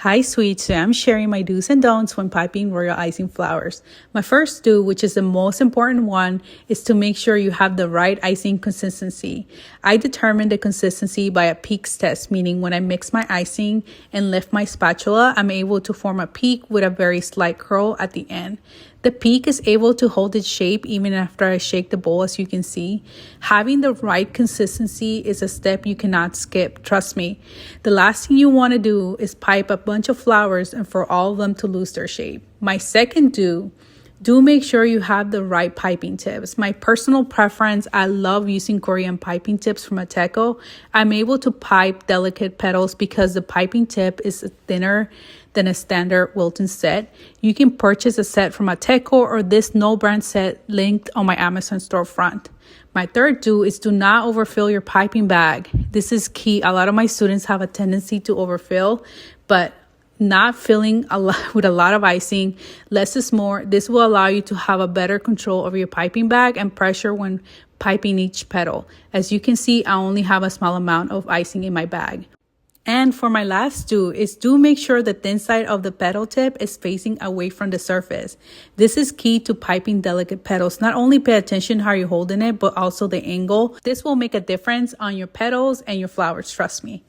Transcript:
Hi sweets, so I'm sharing my do's and don'ts when piping royal icing flowers. My first do, which is the most important one, is to make sure you have the right icing consistency. I determine the consistency by a peaks test, meaning when I mix my icing and lift my spatula, I'm able to form a peak with a very slight curl at the end. The peak is able to hold its shape even after I shake the bowl, as you can see. Having the right consistency is a step you cannot skip, trust me. The last thing you want to do is pipe a bunch of flowers and for all of them to lose their shape. My second do make sure you have the right piping tips. My personal preference, I love using Korean piping tips from Ateco. I'm able to pipe delicate petals because the piping tip is thinner than a standard Wilton set. You can purchase a set from Ateco or this no brand set linked on my Amazon storefront. My third do is do not overfill your piping bag. This is key. A lot of my students have a tendency to overfill, but not filling with a lot of icing. Less is more. This will allow you to have a better control over your piping bag and pressure when piping each petal. As you can see, I only have a small amount of icing in my bag. And for my last do make sure the thin side of the petal tip is facing away from the surface. This is key to piping delicate petals. Not only pay attention how you're holding it, but also the angle. This will make a difference on your petals and your flowers, trust me.